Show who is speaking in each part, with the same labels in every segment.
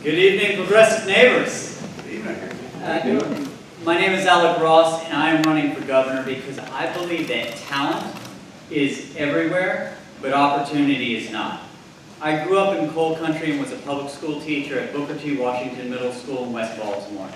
Speaker 1: Good evening, progressive neighbors.
Speaker 2: Good evening.
Speaker 1: My name is Alec Ross, and I am running for governor because I believe that talent is everywhere, but opportunity is not. I grew up in coal country and was a public school teacher at Booker T. Washington Middle School in West Baltimore.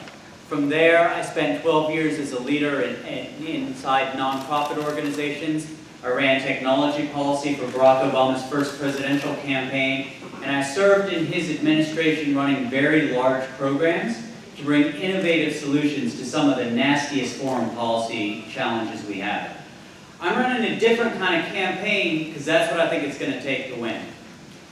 Speaker 1: From there, I spent 12 years as a leader inside nonprofit organizations. I ran technology policy for Barack Obama's first presidential campaign, and I served in his administration running very large programs to bring innovative solutions to some of the nastiest foreign policy challenges we have. I'm running a different kind of campaign because that's what I think it's going to take to win.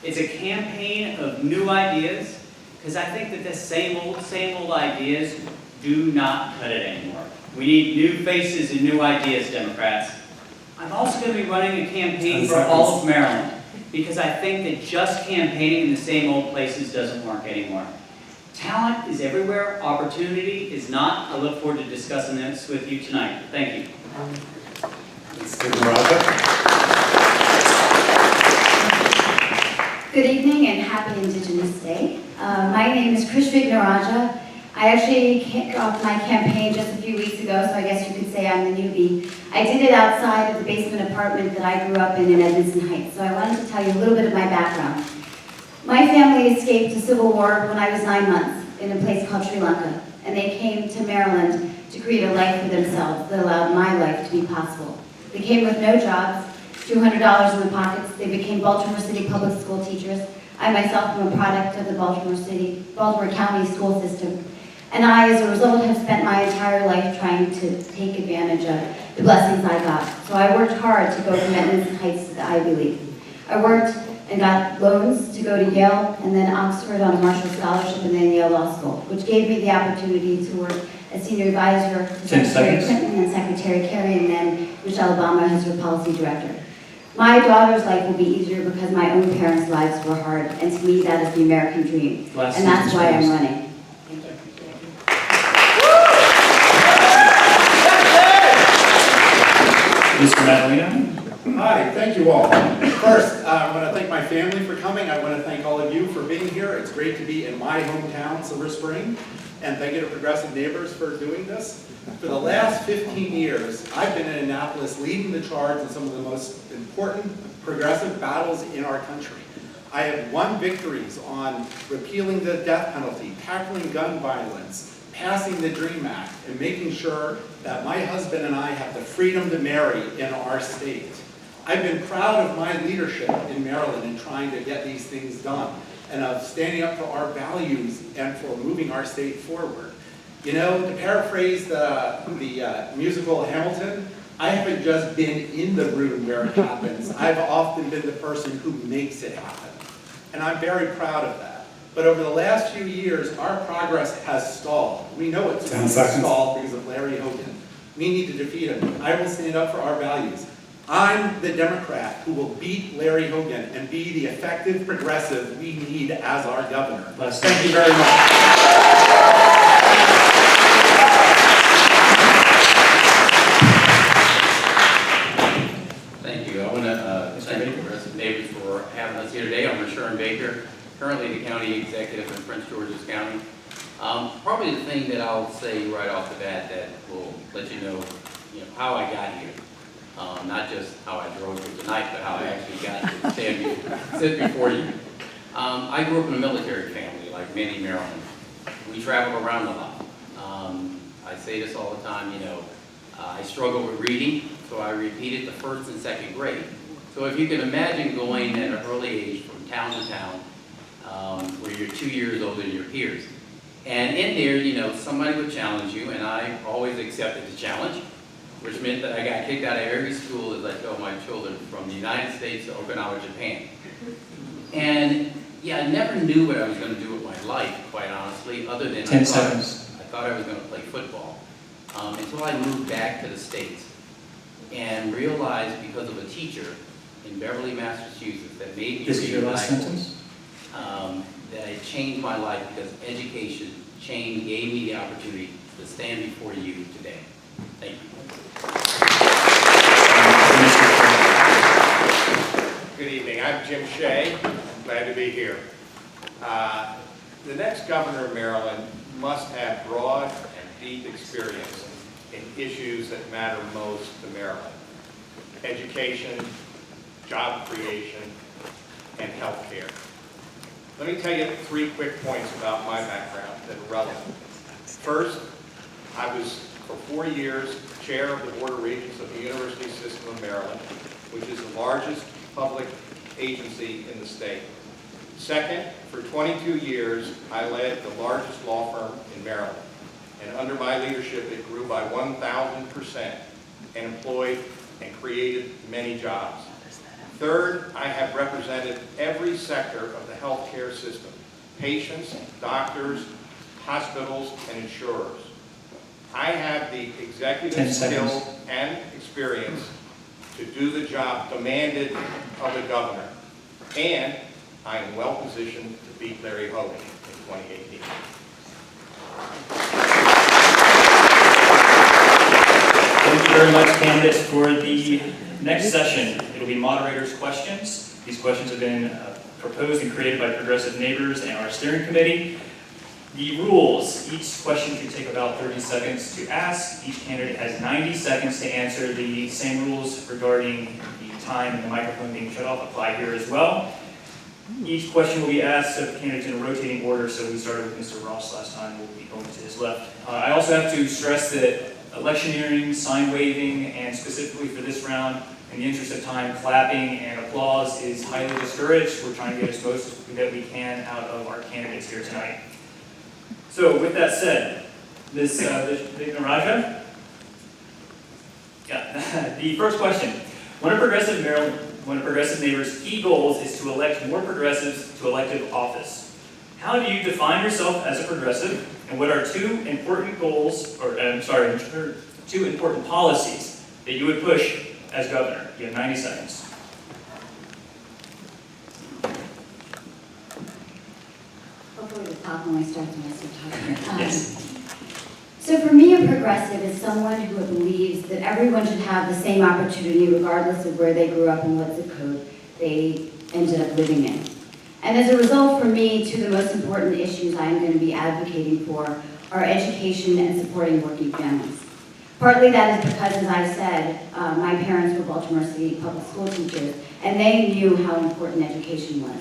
Speaker 1: It's a campaign of new ideas because I think that the same old ideas do not cut it anymore. We need new faces and new ideas, Democrats. I'm also going to be running a campaign for all of Maryland because I think that just campaigning in the same old places doesn't work anymore. Talent is everywhere, opportunity is not. I look forward to discussing this with you tonight. Thank you.
Speaker 2: Ms. Vignarajah.
Speaker 3: Good evening and happy Indigenous Day. My name is Krishanti Vignarajah. I actually kicked off my campaign just a few weeks ago, so I guess you could say I'm the newbie. I did it outside of the basement apartment that I grew up in Edmondson Heights, so I wanted to tell you a little bit of my background. My family escaped the Civil War when I was 9 months in a place called Sri Lanka, and they came to Maryland to create a life for themselves that allowed my life to be possible. They came with no jobs, $200 in their pockets. They became Baltimore City public school teachers. I myself am a product of the Baltimore County school system. And I, as a result, have spent my entire life trying to take advantage of the blessings I got. So I worked hard to go from Edmondson Heights to the Ivy League. I worked and got loans to go to Yale and then Oxford on a Marshall Scholarship and then Yale Law School, which gave me the opportunity to work as senior advisor to Secretary Clinton and Secretary Kerry and then Michelle Obama as her policy director. My daughter's life will be easier because my own parents' lives were hard, and to me that is the American dream. And that's why I'm running.
Speaker 4: Mr. Madaleno.
Speaker 2: Hi, thank you all. First, I want to thank my family for coming. I want to thank all of you for being here. It's great to be in my hometown, Silver Spring. And thank you to Progressive Neighbors for doing this. For the last 15 years, I've been in Annapolis leading the charge in some of the most important progressive battles in our country. I have won victories on repealing the death penalty, tackling gun violence, passing the DREAM Act, and making sure that my husband and I have the freedom to marry in our state. I've been proud of my leadership in Maryland in trying to get these things done, and of standing up for our values and for moving our state forward. You know, to paraphrase the musical Hamilton, I haven't just been in the room where it happens. I've often been the person who makes it happen. And I'm very proud of that. But over the last few years, our progress has stalled. We know it's stalled because of Larry Hogan. We need to defeat him. I will stand up for our values. I'm the Democrat who will beat Larry Hogan and be the effective progressive we need as our governor. Thank you very much.
Speaker 5: Thank you. I want to thank the Progressive Neighbors for having us here today. I'm Rushern Baker, currently the county executive in Prince George's County. Probably the thing that I'll say right off the bat that will let you know how I got here. Not just how I drove here tonight, but how I actually got to sit before you. I grew up in a military family, like many Maryland. We traveled around a lot. I say this all the time, I struggle with reading, so I repeated the first and second grade. So if you can imagine going at an early age from town to town, where you're 2 years older than your peers. And in there, somebody would challenge you, and I always accepted the challenge, which meant that I got kicked out of every school, as I tell my children, from the United States to Okinawa, Japan. And yeah, I never knew what I was going to do with my life, quite honestly, other than I thought I was going to play football. Until I moved back to the States and realized because of a teacher in Beverly, Massachusetts that made me
Speaker 4: This is your last sentence?
Speaker 5: That it changed my life because education gave me the opportunity to stand before you today. Thank you.
Speaker 6: Good evening. I'm Jim Shea. Glad to be here. The next governor of Maryland must have broad and deep experience in issues that matter most to Maryland: education, job creation, and health care. Let me tell you 3 quick points about my background that are relevant. First, I was for 4 years chair of the Board of Regents of the University System of Maryland, which is the largest public agency in the state. Second, for 22 years, I led the largest law firm in Maryland, and under my leadership, it grew by 1,000% and employed and created many jobs. Third, I have represented every sector of the healthcare system: patients, doctors, hospitals, and insurers. I have the
Speaker 4: 10
Speaker 6: executive
Speaker 4: seconds.
Speaker 6: skill and experience to do the job demanded of the governor, and I am well positioned to beat Larry Hogan in 2018.
Speaker 4: Thank you very much, candidates. For the next session, it'll be moderators' questions. These questions have been proposed and created by Progressive Neighbors and our steering committee. The rules: each question should take about 30 seconds to ask. Each candidate has 90 seconds to answer. The same rules regarding the time and the microphone being shut off apply here as well. Each question will be asked of candidates in a rotating order, so we started with Mr. Ross last time. We'll be going to his left. I also have to stress that electioneering, sign waving, and specifically for this round, in the interest of time, clapping and applause is highly discouraged. We're trying to get as most that we can out of our candidates here tonight. So with that said, Ms. Vignarajah? Yeah, the first question. One of Progressive Neighbors' key goals is to elect more progressives to elective office. How do you define yourself as a progressive, and what are 2 important goals, or 2 important policies that you would push as governor? You have 90 seconds.
Speaker 3: Hopefully the top only starts when I start talking.
Speaker 4: Yes.
Speaker 3: So for me, a progressive is someone who believes that everyone should have the same opportunity regardless of where they grew up and what zip code they ended up living in. And as a result, for me, 2 of the most important issues I am going to be advocating for are education and supporting working families. Partly that is because, as I said, my parents were Baltimore City public school teachers, and they knew how important education was.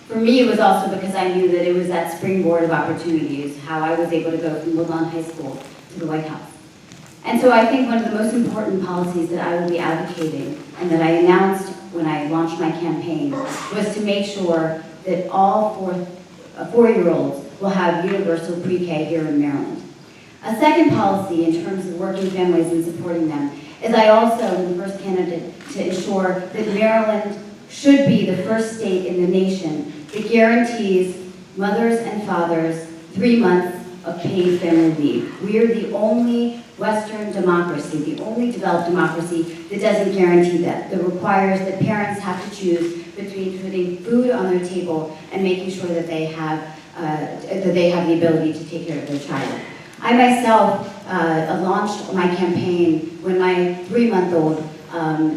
Speaker 3: For me, it was also because I knew that it was that springboard of opportunities, how I was able to go from Woodlawn High School to the White House. And so I think one of the most important policies that I will be advocating, and that I announced when I launched my campaign, was to make sure that all 4-year-olds will have universal pre-K here in Maryland. A second policy in terms of working families and supporting them is I also am the first candidate to ensure that Maryland should be the first state in the nation that guarantees mothers and fathers 3 months of paid family leave. We are the only Western democracy, the only developed democracy that doesn't guarantee that requires that parents have to choose between putting food on their table and making sure that they have the ability to take care of their child. I myself launched my campaign when my 3-month-old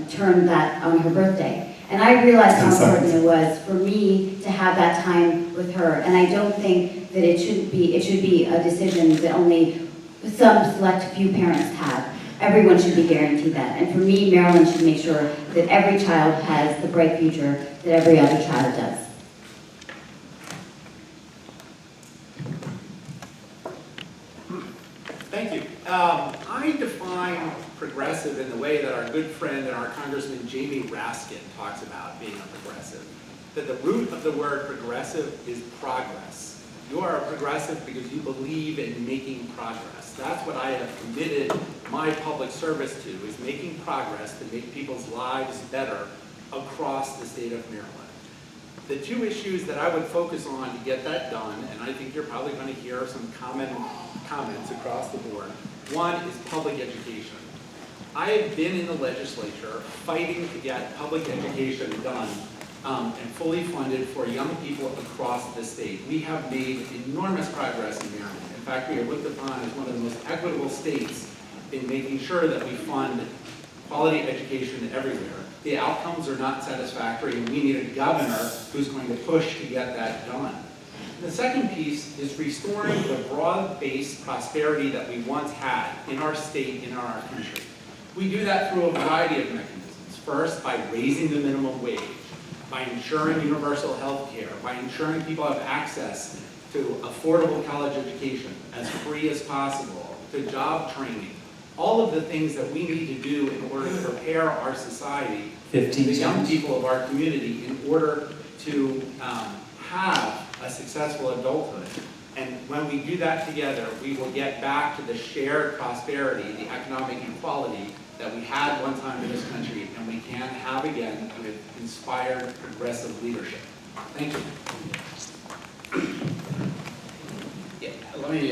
Speaker 3: turned that on her birthday. And I realized how important it was for me to have that time with her. And I don't think that it should be a decision that only some select few parents have. Everyone should be guaranteed that. And for me, Maryland should make sure that every child has the bright future that every other child does.
Speaker 2: Thank you. I define progressive in the way that our good friend and our Congressman Jamie Raskin talks about being a progressive. That the root of the word progressive is progress. You are a progressive because you believe in making progress. That's what I have committed my public service to, is making progress to make people's lives better across the state of Maryland. The 2 issues that I would focus on to get that done, and I think you're probably going to hear some comments across the board. One is public education. I have been in the legislature fighting to get public education done and fully funded for young people across the state. We have made enormous progress in Maryland. In fact, we are looked upon as one of the most equitable states in making sure that we fund quality education everywhere. The outcomes are not satisfactory, and we need a governor who's going to push to get that done. The second piece is restoring the broad-based prosperity that we once had in our state, in our country. We do that through a variety of mechanisms. First, by raising the minimum wage, by ensuring universal health care, by ensuring people have access to affordable college education as free as possible, to job training, all of the things that we need to do in order to prepare our society, the young people of our community, in order to have a successful adulthood. And when we do that together, we will get back to the shared prosperity, the economic equality that we had one time in this country, and we can have again with inspired, progressive leadership. Thank you.
Speaker 5: Yeah, let me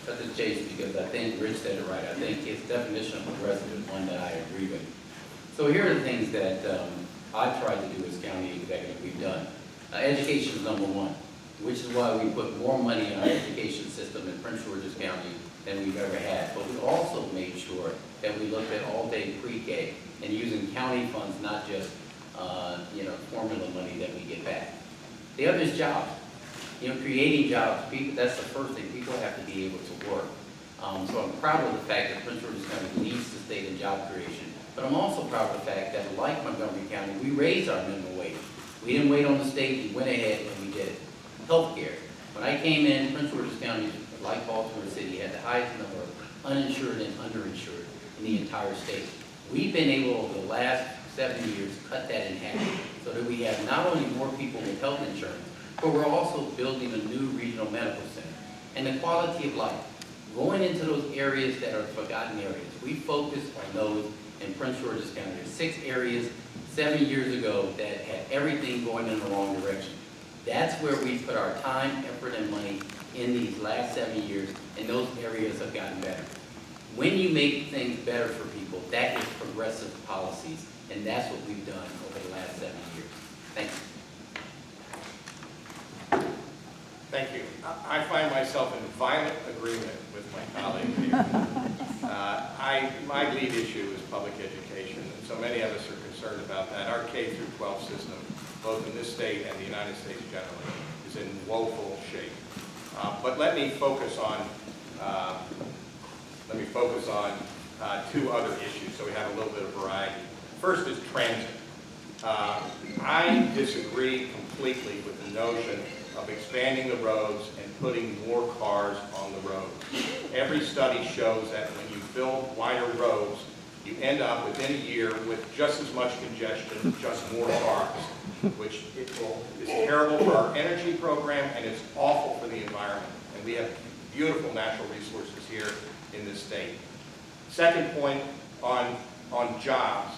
Speaker 5: cut to the chase, because I think Rich said it right. I think his definition of progressive is one that I agree with. So here are the things that I've tried to do as county executive. We've done. Education is number one, which is why we put more money in our education system in Prince George's County than we've ever had. But we also made sure that we looked at all-day pre-K and using county funds, not just formula money that we get back. The other is jobs. Creating jobs. People, that's the first thing. People have to be able to work. So I'm proud of the fact that Prince George's County leads the state in job creation. But I'm also proud of the fact that, like Montgomery County, we raised our minimum wage. We didn't wait on the state. We went ahead and we did it. Healthcare. When I came in, Prince George's County, like Baltimore City, had the highest number of uninsured and underinsured in the entire state. We've been able, over the last 7 years, cut that in half, so that we have not only more people with health insurance, but we're also building a new regional medical center. And the quality of life, going into those areas that are forgotten areas. We focus on those in Prince George's County. There's 6 areas 7 years ago that had everything going in the wrong direction. That's where we put our time, effort, and money in these last 7 years, and those areas have gotten better. When you make things better for people, that is progressive policies, and that's what we've done over the last 7 years. Thanks.
Speaker 6: Thank you. I find myself in violent agreement with my colleague here. My lead issue is public education, and so many of us are concerned about that. Our K-12 system, both in this state and the United States generally, is in woeful shape. But let me focus on 2 other issues so we have a little bit of variety. First is transit. I disagree completely with the notion of expanding the roads and putting more cars on the road. Every study shows that when you build wider roads, you end up within a year with just as much congestion, just more cars, which is terrible for our energy program, and it's awful for the environment. And we have beautiful natural resources here in this state. Second point on jobs.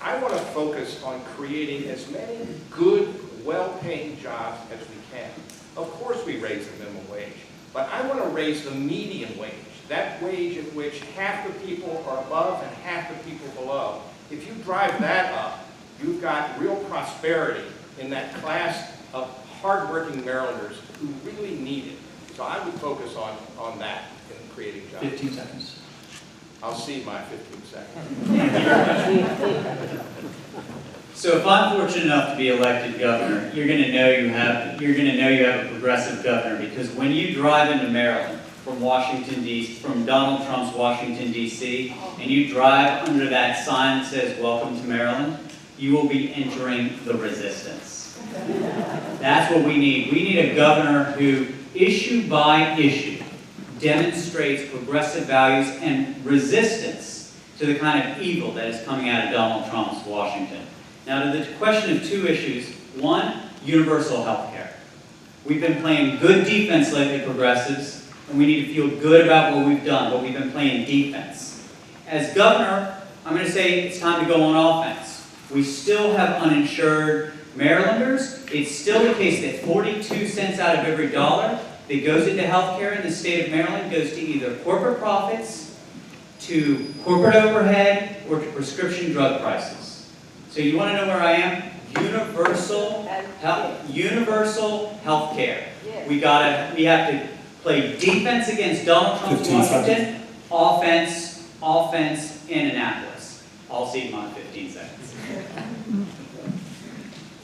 Speaker 6: I want to focus on creating as many good, well-paying jobs as we can. Of course we raise the minimum wage, but I want to raise the median wage, that wage at which half the people are above and half the people below. If you drive that up, you've got real prosperity in that class of hardworking Marylanders who really need it. So I would focus on that in creating jobs.
Speaker 4: 15 seconds.
Speaker 6: I'll cede my 15 seconds.
Speaker 1: So if I'm fortunate enough to be elected governor, you're going to know you have a progressive governor, because when you drive into Maryland from Donald Trump's Washington D.C., and you drive under that sign that says "Welcome to Maryland," you will be entering the resistance. That's what we need. We need a governor who, issue by issue, demonstrates progressive values and resistance to the kind of evil that is coming out of Donald Trump's Washington. Now, to the question of 2 issues. One, universal health care. We've been playing good defense lately, progressives, and we need to feel good about what we've done, but we've been playing defense. As governor, I'm going to say it's time to go on offense. We still have uninsured Marylanders. It's still the case that 42 cents out of every dollar that goes into health care in the state of Maryland goes to either corporate profits, to corporate overhead, or to prescription drug prices. So you want to know where I am? Universal health care. We have to play defense against Donald Trump's Washington, offense in Annapolis. I'll cede my 15 seconds.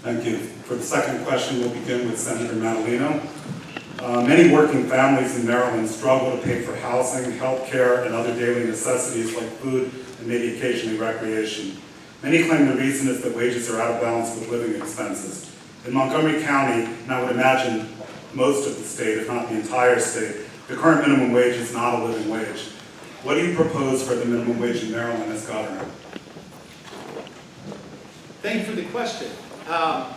Speaker 7: Thank you. For the second question, we'll begin with Senator Madaleno. Many working families in Maryland struggle to pay for housing, health care, and other daily necessities like food and maybe occasionally recreation. Many claim the reason is that wages are out of balance with living expenses. In Montgomery County, and I would imagine most of the state, if not the entire state, the current minimum wage is not a living wage. What do you propose for the minimum wage in Maryland as governor?
Speaker 2: Thank you for the question.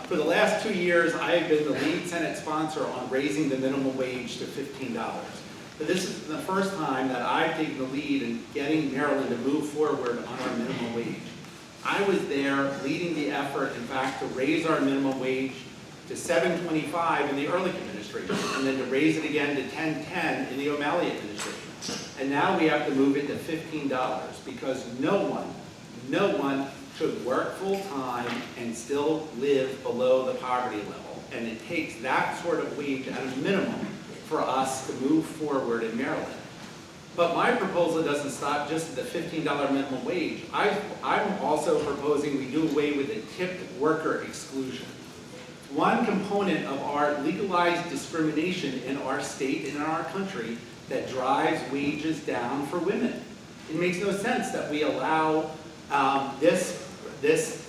Speaker 2: For the last 2 years, I have been the lead Senate sponsor on raising the minimum wage to $15. But this is the first time that I've taken the lead in getting Maryland to move forward on our minimum wage. I was there leading the effort, in fact, to raise our minimum wage to $7.25 in the Ehrlich administration, and then to raise it again to $10.10 in the O'Malley administration. And now we have to move it to $15 because no one should work full-time and still live below the poverty level. And it takes that sort of wage at a minimum for us to move forward in Maryland. But my proposal doesn't stop just at the $15 minimum wage. I'm also proposing we do away with the tipped worker exclusion. One component of our legalized discrimination in our state and in our country that drives wages down for women. It makes no sense that we allow this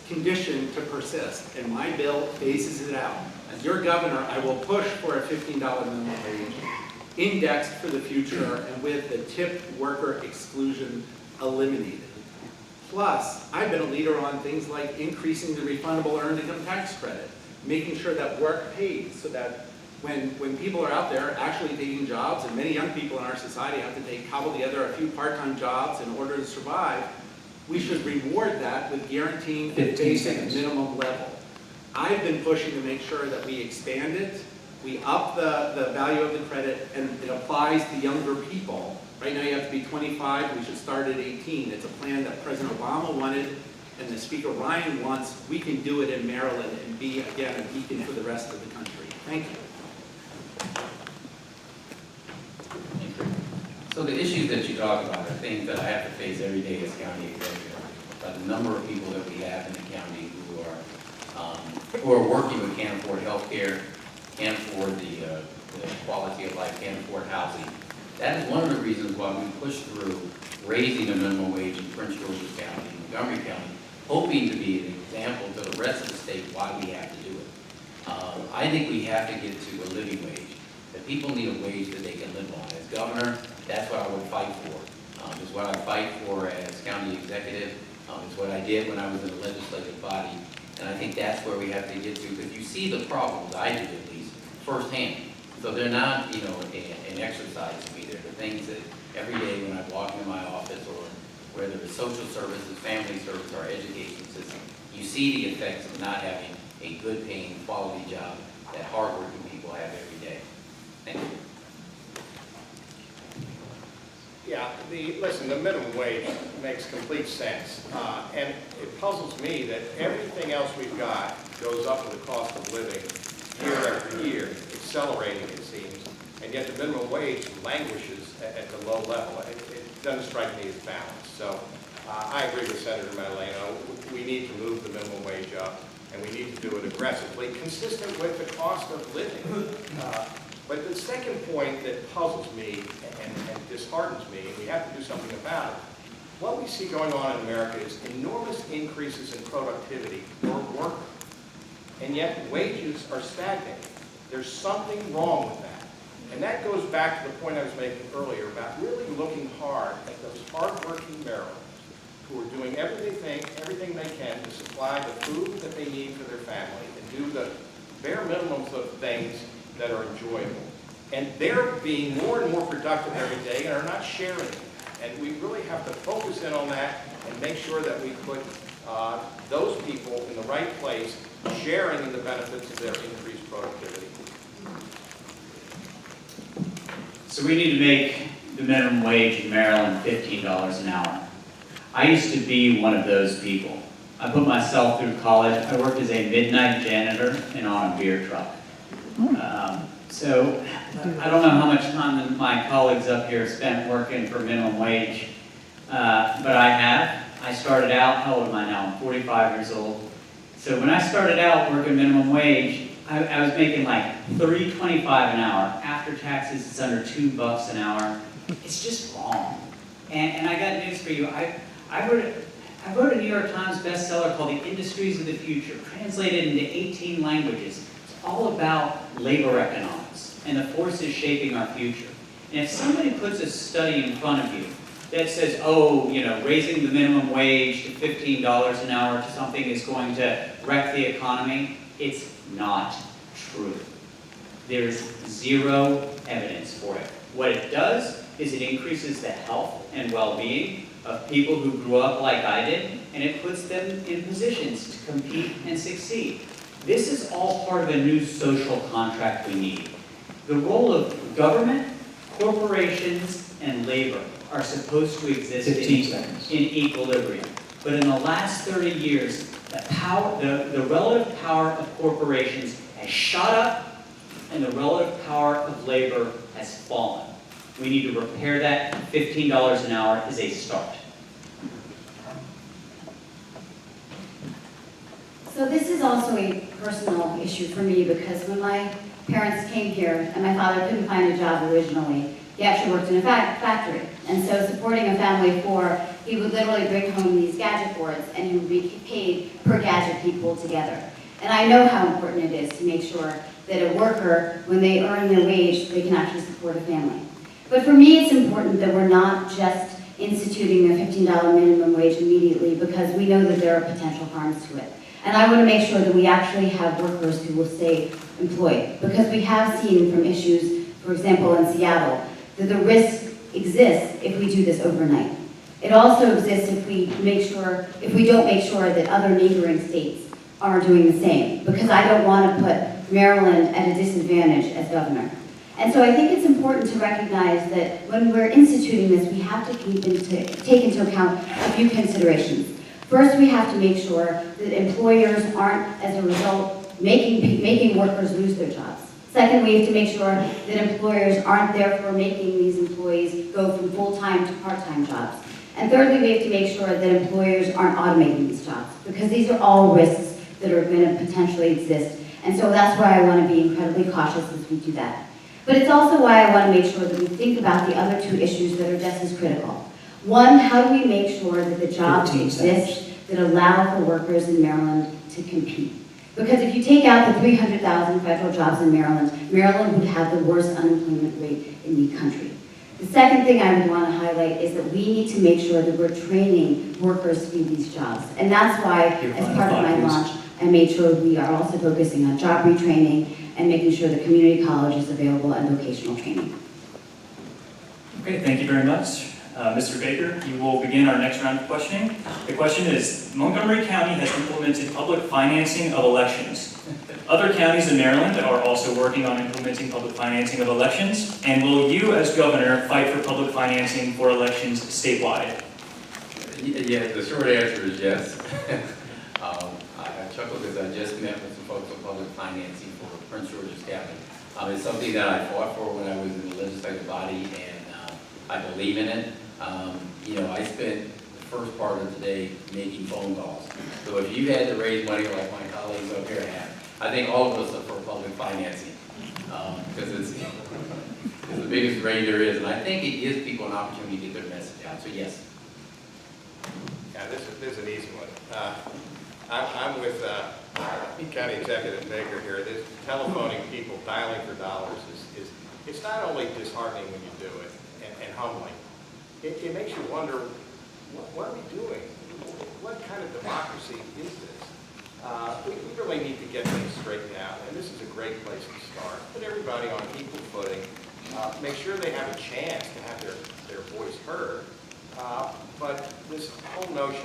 Speaker 2: condition to persist, and my bill phases it out. As your governor, I will push for a $15 minimum wage, indexed for the future, and with the tipped worker exclusion eliminated. Plus, I've been a leader on things like increasing the refundable earned income tax credit, making sure that work pays, so that when people are out there actually taking jobs, and many young people in our society have to cobble together a few part-time jobs in order to survive, we should reward that with guaranteeing a basic minimum level. I've been pushing to make sure that we expand it, we up the value of the credit, and it applies to younger people. Right now you have to be 25, we should start at 18. It's a plan that President Obama wanted, and the Speaker Ryan wants. We can do it in Maryland and be, again, a beacon for the rest of the country. Thank you.
Speaker 5: So the issues that you talk about are things that I have to face every day as county executive. The number of people that we have in the county who are working but can't afford health care, can't afford the quality of life, can't afford housing. That is one of the reasons why we pushed through raising the minimum wage in Prince George's County, Montgomery County, hoping to be an example to the rest of the state why we have to do it. I think we have to get to a living wage. That people need a wage that they can live on. As governor, that's what I would fight for. It's what I fight for as county executive. It's what I did when I was in the legislative body. And I think that's where we have to get to, because you see the problems, I do at least, firsthand. So they're not, an exercise to me. They're the things that every day when I walk into my office, or whether it's social services, family service, or education system, you see the effects of not having a good paying, quality job that hardworking people have every day. Thank you.
Speaker 6: Yeah, the minimum wage makes complete sense. And it puzzles me that everything else we've got goes up with the cost of living year after year, accelerating it seems, and yet the minimum wage languishes at the low level. It doesn't strike me as balanced. So I agree with Senator Madaleno. We need to move the minimum wage up, and we need to do it aggressively, consistent with the cost of living. But the second point that puzzles me and disheartens me, and we have to do something about it, what we see going on in America is enormous increases in productivity for workers, and yet wages are stagnating. There's something wrong with that. And that goes back to the point I was making earlier about really looking hard at those hardworking Marylanders who are doing everything they can to supply the food that they need for their family and do the bare minimums of things that are enjoyable. And they're being more and more productive every day and are not sharing it. And we really have to focus in on that and make sure that we put those people in the right place, sharing in the benefits of their increased productivity.
Speaker 1: So we need to make the minimum wage in Maryland $15 an hour. I used to be one of those people. I put myself through college. I worked as a midnight janitor and on a beer truck. So I don't know how much time that my colleagues up here spent working for minimum wage, but I have. I started out, how old am I now? I'm 45 years old. So when I started out working minimum wage, I was making like $3.25 an hour. After taxes, it's under $2 an hour. It's just wrong. And I got news for you. I wrote a New York Times bestseller called The Industries of the Future, translated into 18 languages. It's all about labor economics and the forces shaping our future. And if somebody puts a study in front of you that says, oh, raising the minimum wage to $15 an hour to something is going to wreck the economy, it's not true. There's zero evidence for it. What it does is it increases the health and well-being of people who grew up like I did, and it puts them in positions to compete and succeed. This is all part of a new social contract we need. The role of government, corporations, and labor are supposed to exist in equilibrium. But in the last 30 years, the relative power of corporations has shot up, and the relative power of labor has fallen. We need to repair that. $15 an hour is a start.
Speaker 3: So this is also a personal issue for me because when my parents came here and my father couldn't find a job originally, he actually worked in a factory. And so supporting a family of four, he would literally bring home these gadget boards and he would be paid per gadget he pulled together. And I know how important it is to make sure that a worker, when they earn their wage, they can actually support a family. But for me, it's important that we're not just instituting a $15 minimum wage immediately because we know that there are potential harms to it. And I want to make sure that we actually have workers who will stay employed because we have seen from issues, for example, in Seattle, that the risk exists if we do this overnight. It also exists if we don't make sure that other neighboring states are doing the same because I don't want to put Maryland at a disadvantage as governor. And so I think it's important to recognize that when we're instituting this, we have to take into account a few considerations. First, we have to make sure that employers aren't, as a result, making workers lose their jobs. Second, we have to make sure that employers aren't therefore making these employees go from full-time to part-time jobs. And thirdly, we have to make sure that employers aren't automating these jobs because these are all risks that are going to potentially exist. And so that's why I want to be incredibly cautious as we do that. But it's also why I want to make sure that we think about the other two issues that are just as critical. One, how do we make sure that the jobs exist that allow for workers in Maryland to compete? Because if you take out the 300,000 federal jobs in Maryland, Maryland would have the worst unemployment rate in the country. The second thing I would want to highlight is that we need to make sure that we're training workers to do these jobs. And that's why, as part of my launch, I made sure we are also focusing on job retraining and making sure that community college is available and vocational training.
Speaker 4: Okay, thank you very much. Mr. Baker, you will begin our next round of questioning. The question is, Montgomery County has implemented public financing of elections. Other counties in Maryland are also working on implementing public financing of elections. And will you, as governor, fight for public financing for elections statewide?
Speaker 5: Yeah, the short answer is yes. I chuckle because I just met with some folks on public financing for Prince George's County. It's something that I fought for when I was in the legislative body, and I believe in it. I spent the first part of the day making phone calls. So if you had to raise money like my colleagues up here have, I think all of us are for public financing because it's the biggest drain there is, and I think it gives people an opportunity to get their message out. So yes.
Speaker 6: Yeah, this is an easy one. I'm with County Executive Baker here. This telephoning people, dialing for dollars it's not only disheartening when you do it and humbling. It makes you wonder, what are we doing? What kind of democracy is this? We really need to get things straightened out, and this is a great place to start. Put everybody on equal footing. Make sure they have a chance to have their voice heard. But this whole notion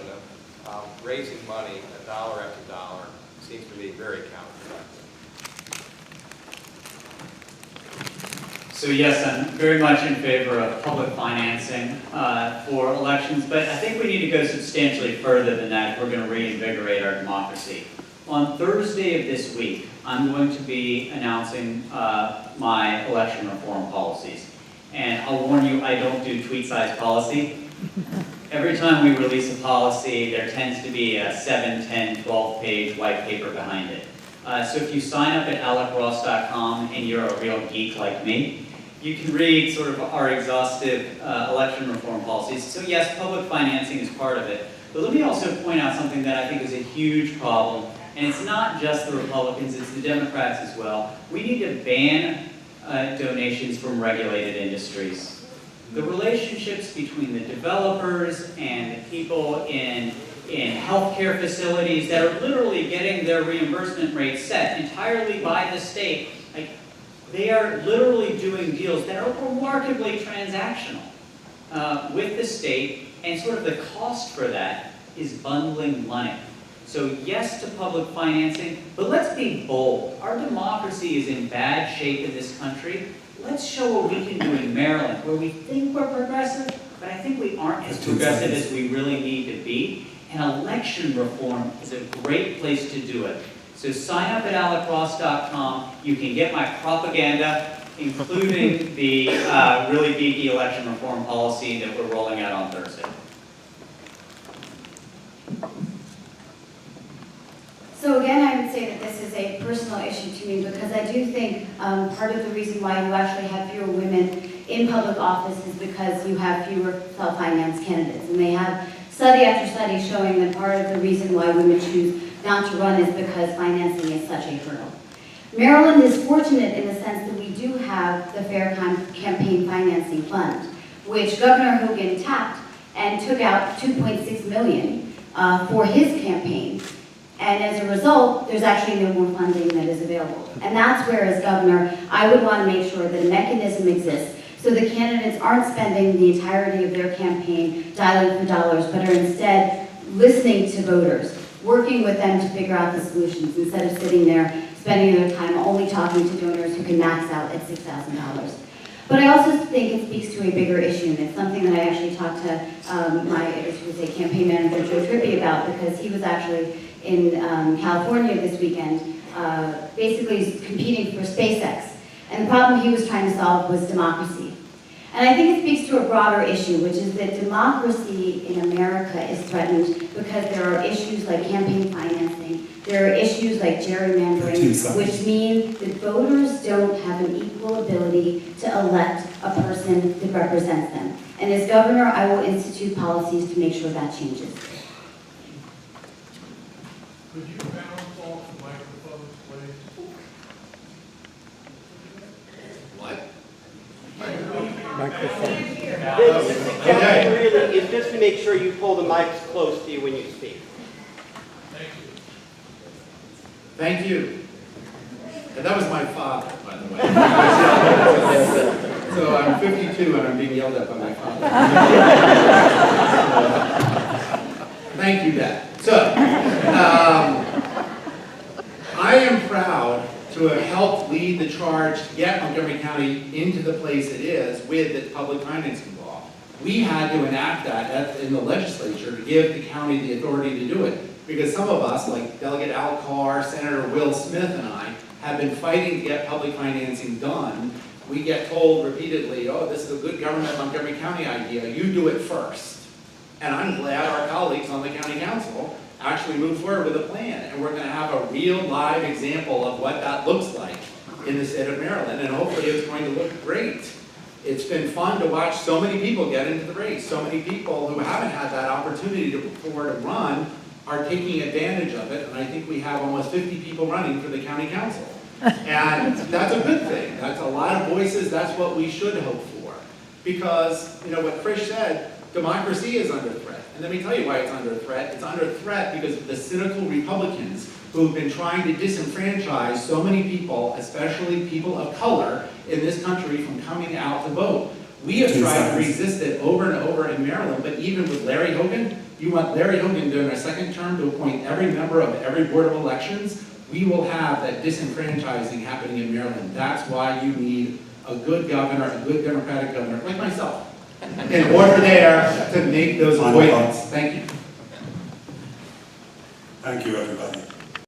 Speaker 6: of raising money dollar after dollar seems to me very counterproductive.
Speaker 1: So yes, I'm very much in favor of public financing for elections, but I think we need to go substantially further than that if we're going to reinvigorate our democracy. On Thursday of this week, I'm going to be announcing my election reform policies. And I'll warn you, I don't do tweet-sized policy. Every time we release a policy, there tends to be a 7, 10, 12-page white paper behind it. So if you sign up at alecross.com and you're a real geek like me, you can read sort of our exhaustive election reform policies. So yes, public financing is part of it. But let me also point out something that I think is a huge problem. And it's not just the Republicans, it's the Democrats as well. We need to ban donations from regulated industries. The relationships between the developers and the people in healthcare facilities that are literally getting their reimbursement rates set entirely by the state, like, they are literally doing deals that are remarkably transactional with the state, and sort of the cost for that is bundling money. So yes to public financing, but let's be bold. Our democracy is in bad shape in this country. Let's show what we can do in Maryland, where we think we're progressive, but I think we aren't as progressive as we really need to be. And election reform is a great place to do it. So sign up at alecross.com. You can get my propaganda, including the really geeky election reform policy that we're rolling out on Thursday.
Speaker 3: So again, I would say that this is a personal issue to me because I do think part of the reason why you actually have fewer women in public office is because you have fewer self-financed candidates. And they have study after study showing that part of the reason why women choose not to run is because financing is such a hurdle. Maryland is fortunate in the sense that we do have the Fair Campaign Financing Fund, which Governor Hogan tapped and took out $2.6 million for his campaign. And as a result, there's actually no more funding that is available. And that's where, as governor, I would want to make sure that a mechanism exists so the candidates aren't spending the entirety of their campaign dialing for dollars, but are instead listening to voters, working with them to figure out the solutions instead of sitting there spending their time only talking to donors who can max out at $6,000. But I also think it speaks to a bigger issue, and it's something that I actually talked to my campaign manager, Joe Trippi, about, because he was actually in California this weekend, basically competing for SpaceX. And the problem he was trying to solve was democracy. And I think it speaks to a broader issue, which is that democracy in America is threatened because there are issues like campaign financing, there are issues like gerrymandering, which mean that voters don't have an equal ability to elect a person that represents them. And as governor, I will institute policies to make sure that changes.
Speaker 8: Could you bounce off the microphone, please?
Speaker 5: What?
Speaker 2: Okay.
Speaker 9: Really is just to make sure you pull the mics close to you when you speak.
Speaker 8: Thank you.
Speaker 2: Thank you. And that was my father, by the way. So I'm 52 and I'm being yelled at by my father. Thank you, Dad. So, I am proud to have helped lead the charge to get Montgomery County into the place it is with the public financing law. We had to enact that in the legislature to give the county the authority to do it, because some of us, like Delegate Al Carr, Senator Will Smith, and I, have been fighting to get public financing done. We get told repeatedly, oh, this is a good government Montgomery County idea, you do it first. And I'm glad our colleagues on the county council actually moved forward with a plan, and we're going to have a real live example of what that looks like in the state of Maryland, and hopefully it's going to look great. It's been fun to watch so many people get into the race. So many people who haven't had that opportunity before to run are taking advantage of it, and I think we have almost 50 people running for the county council. And that's a good thing. That's a lot of voices. That's what we should hope for. Because, you know, what Krish said, democracy is under threat. And let me tell you why it's under threat. It's under threat because of the cynical Republicans who've been trying to disenfranchise so many people, especially people of color, in this country from coming out to vote. We have tried to resist it over and over in Maryland, but even with Larry Hogan, you want Larry Hogan during a second term to appoint every member of every board of elections, we will have that disenfranchising happening in Maryland. That's why you need a good governor, a good Democratic governor, like myself, in order there to make those appointments. Thank you.
Speaker 7: Thank you, everybody.